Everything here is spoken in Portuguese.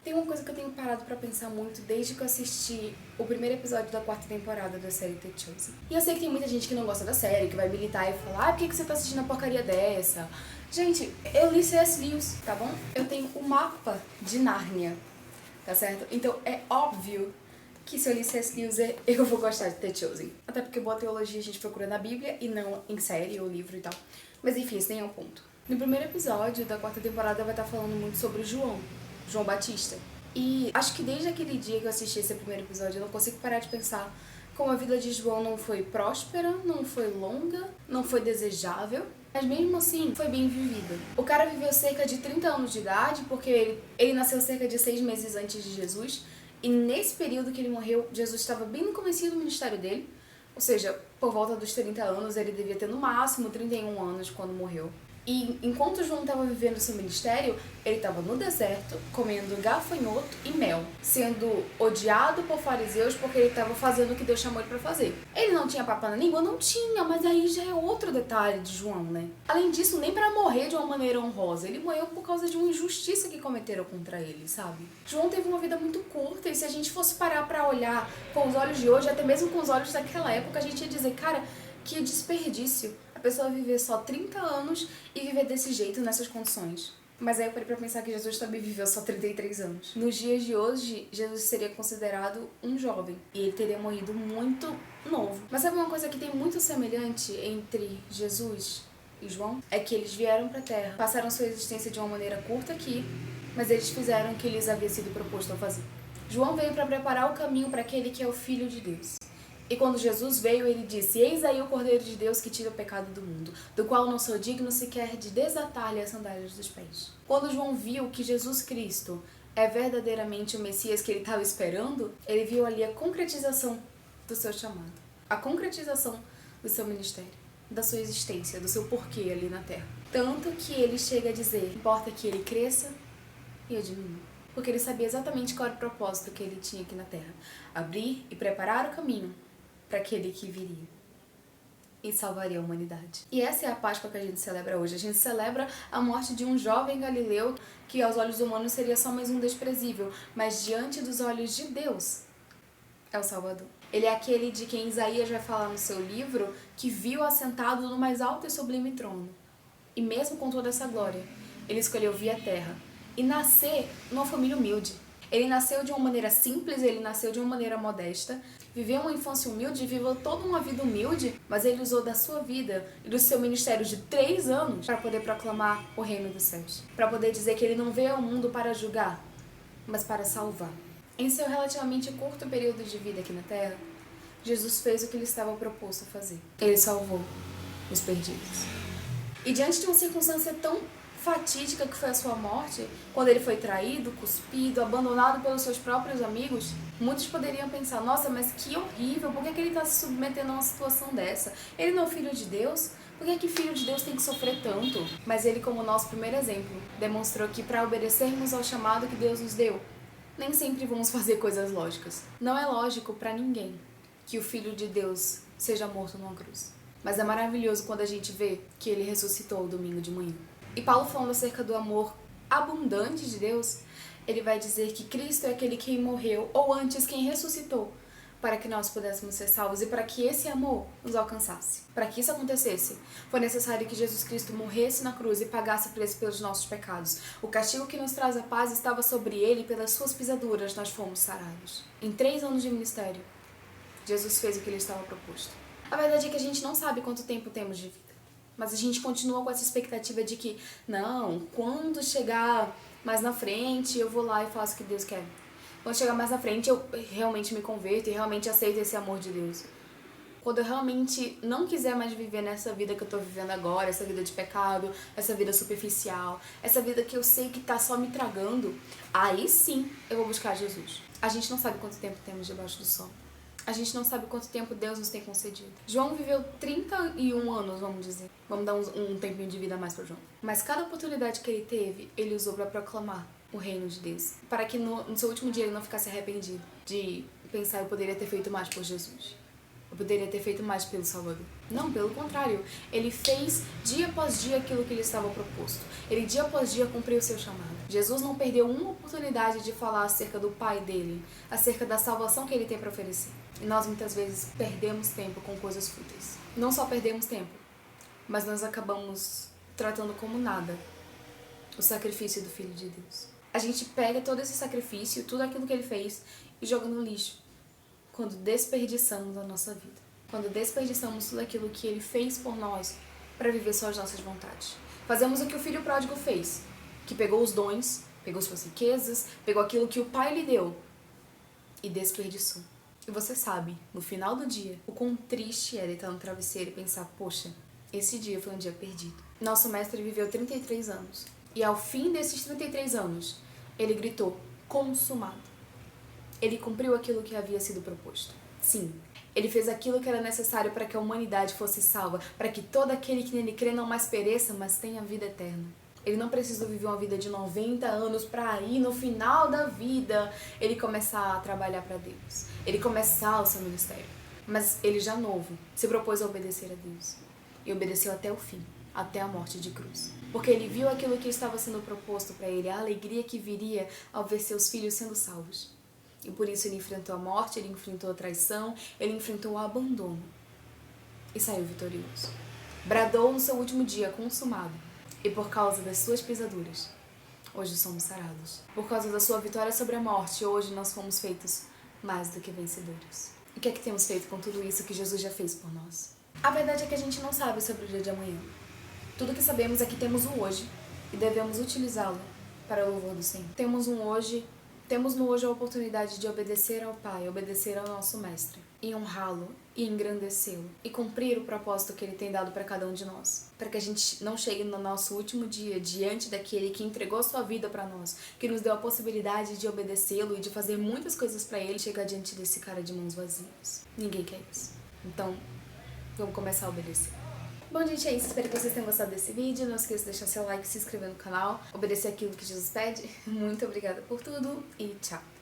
Tem uma coisa que eu tenho parado pra pensar muito desde que eu assisti o primeiro episódio da 4ª temporada da série The Chosen. E eu sei que tem muita gente que não gosta da série, que vai militar e falar, por que você tá assistindo uma porcaria dessa? Gente, eu li C.S. Lewis, tá bom? Eu tenho o mapa de Nárnia, tá certo? Então é óbvio que se eu li C.S. Lewis, eu vou gostar de The Chosen. Até porque boa teologia a gente procura na Bíblia e não em série ou livro e tal. Mas enfim, esse nem é o ponto. No primeiro episódio da 4ª temporada vai estar falando muito sobre João Batista. E acho que desde aquele dia que eu assisti esse primeiro episódio, eu não consigo parar de pensar como a vida de João não foi próspera, não foi longa, não foi desejável, mas mesmo assim foi bem vivida. O cara viveu cerca de 30 anos de idade, porque ele nasceu cerca de 6 meses antes de Jesus, e nesse período que ele morreu, Jesus estava bem no comecinho do ministério dele, ou seja, por volta dos 30 anos, ele devia ter no máximo 31 anos quando morreu. E enquanto João estava vivendo seu ministério, ele estava no deserto, comendo gafanhoto e mel, sendo odiado por fariseus porque ele estava fazendo o que Deus chamou ele para fazer. Ele não tinha papo na língua? Não tinha, mas aí já é outro detalhe de João, né? Além disso, nem para morrer de uma maneira honrosa, ele morreu por causa de uma injustiça que cometeram contra ele, sabe? João teve uma vida muito curta e se a gente fosse parar para olhar com os olhos de hoje, até mesmo com os olhos daquela época, a gente ia dizer, cara, que desperdício. A pessoa viver só 30 anos e viver desse jeito, nessas condições. Mas aí eu parei pra pensar que Jesus também viveu só 33 anos. Nos dias de hoje, Jesus seria considerado um jovem. E ele teria morrido muito novo. Mas sabe uma coisa que tem muito semelhante entre Jesus e João? É que eles vieram pra Terra, passaram sua existência de uma maneira curta aqui, mas eles fizeram o que lhes havia sido proposto a fazer. João veio para preparar o caminho para aquele que é o Filho de Deus. E quando Jesus veio, ele disse, eis aí o Cordeiro de Deus que tira o pecado do mundo, do qual não sou digno sequer de desatar-lhe as sandálias dos pés. Quando João viu que Jesus Cristo é verdadeiramente o Messias que ele estava esperando, ele viu ali a concretização do seu chamado, a concretização do seu ministério, da sua existência, do seu porquê ali na Terra. Tanto que ele chega a dizer, importa que ele cresça e eu diminua. Porque ele sabia exatamente qual era o propósito que ele tinha aqui na Terra. Abrir e preparar o caminho para aquele que viria e salvaria a humanidade. E essa é a Páscoa que a gente celebra hoje. A gente celebra a morte de um jovem galileu que aos olhos humanos seria só mais um desprezível, mas diante dos olhos de Deus é o Salvador. Ele é aquele de quem Isaías vai falar no seu livro que viu assentado no mais alto e sublime trono. E mesmo com toda essa glória, ele escolheu vir à terra e nascer numa família humilde. Ele nasceu de uma maneira simples, ele nasceu de uma maneira modesta, viveu uma infância humilde, viveu toda uma vida humilde, mas ele usou da sua vida e do seu ministério de 3 anos para poder proclamar o reino dos céus. Para poder dizer que ele não veio ao mundo para julgar, mas para salvar. Em seu relativamente curto período de vida aqui na Terra, Jesus fez o que ele estava proposto a fazer. Ele salvou os perdidos. E diante de uma circunstância tão fatídica que foi a sua morte, quando ele foi traído, cuspido, abandonado pelos seus próprios amigos, muitos poderiam pensar, nossa, mas que horrível, por que ele está se submetendo a uma situação dessa? Ele não é o Filho de Deus? Por que Filho de Deus tem que sofrer tanto? Mas ele, como nosso primeiro exemplo, demonstrou que para obedecermos ao chamado que Deus nos deu, nem sempre vamos fazer coisas lógicas. Não é lógico para ninguém que o Filho de Deus seja morto numa cruz. Mas é maravilhoso quando a gente vê que ele ressuscitou domingo de manhã. E Paulo, falando acerca do amor abundante de Deus, ele vai dizer que Cristo é aquele quem morreu, ou antes quem ressuscitou, para que nós pudéssemos ser salvos e para que esse amor nos alcançasse. Para que isso acontecesse, foi necessário que Jesus Cristo morresse na cruz e pagasse o preço pelos nossos pecados. O castigo que nos traz a paz estava sobre ele e pelas suas pisaduras nós fomos sarados. Em 3 anos de ministério, Jesus fez o que lhe estava proposto. A verdade é que a gente não sabe quanto tempo temos de vida. Mas a gente continua com essa expectativa de que, não, quando chegar mais na frente, eu vou lá e faço o que Deus quer. Quando chegar mais na frente, eu realmente me converto e realmente aceito esse amor de Deus. Quando eu realmente não quiser mais viver nessa vida que eu tô vivendo agora, essa vida de pecado, essa vida superficial, essa vida que eu sei que tá só me tragando, aí sim eu vou buscar Jesus. A gente não sabe quanto tempo temos debaixo do sol. A gente não sabe quanto tempo Deus nos tem concedido. João viveu 31 anos, vamos dizer. Vamos dar um tempinho de vida a mais para João. Mas cada oportunidade que ele teve, ele usou para proclamar o reino de Deus. Para que no seu último dia ele não ficasse arrependido de pensar, eu poderia ter feito mais por Jesus. Eu poderia ter feito mais pelo Salvador. Não, pelo contrário. Ele fez dia após dia aquilo que lhe estava proposto. Ele dia após dia cumpriu o seu chamado. Jesus não perdeu uma oportunidade de falar acerca do Pai dele, acerca da salvação que ele tem para oferecer. E nós muitas vezes perdemos tempo com coisas fúteis. Não só perdemos tempo, mas nós acabamos tratando como nada o sacrifício do Filho de Deus. A gente pega todo esse sacrifício, tudo aquilo que ele fez e joga no lixo. Quando desperdiçamos a nossa vida. Quando desperdiçamos tudo aquilo que ele fez por nós para viver só as nossas vontades. Fazemos o que o filho pródigo fez, que pegou os dons, pegou suas riquezas, pegou aquilo que o pai lhe deu e desperdiçou. E você sabe, no final do dia, o quão triste é deitar no travesseiro e pensar, poxa, esse dia foi um dia perdido. Nosso mestre viveu 33 anos. E ao fim desses 33 anos, ele gritou, consumado. Ele cumpriu aquilo que havia sido proposto. Sim, ele fez aquilo que era necessário para que a humanidade fosse salva, para que todo aquele que nele crê não mais pereça, mas tenha vida eterna. Ele não precisou viver uma vida de 90 anos para aí, no final da vida, ele começar a trabalhar para Deus. Ele começar o seu ministério. Mas ele já novo se propôs a obedecer a Deus. E obedeceu até o fim, até a morte de cruz. Porque ele viu aquilo que estava sendo proposto para ele, a alegria que viria ao ver seus filhos sendo salvos. E por isso ele enfrentou a morte, ele enfrentou a traição, ele enfrentou o abandono. E saiu vitorioso. Bradou no seu último dia, consumado. E por causa das suas pisaduras, hoje somos sarados. Por causa da sua vitória sobre a morte, hoje nós fomos feitos mais do que vencedores. E o que é que temos feito com tudo isso que Jesus já fez por nós? A verdade é que a gente não sabe sobre o dia de amanhã. Tudo que sabemos é que temos o hoje e devemos utilizá-lo para o louvor do Senhor. Temos no hoje a oportunidade de obedecer ao Pai, obedecer ao nosso Mestre, e honrá-lo, e engrandecê-lo, e cumprir o propósito que Ele tem dado para cada um de nós. Para que a gente não chegue no nosso último dia diante daquele que entregou sua vida para nós, que nos deu a possibilidade de obedecê-lo e de fazer muitas coisas para Ele, chegar diante desse cara de mãos vazias. Ninguém quer isso. Então, vamos começar a obedecer. Bom, gente, é isso. Espero que vocês tenham gostado desse vídeo. Não esqueça de deixar seu like, se inscrever no canal, obedecer aquilo que Jesus pede. Muito obrigada por tudo e tchau!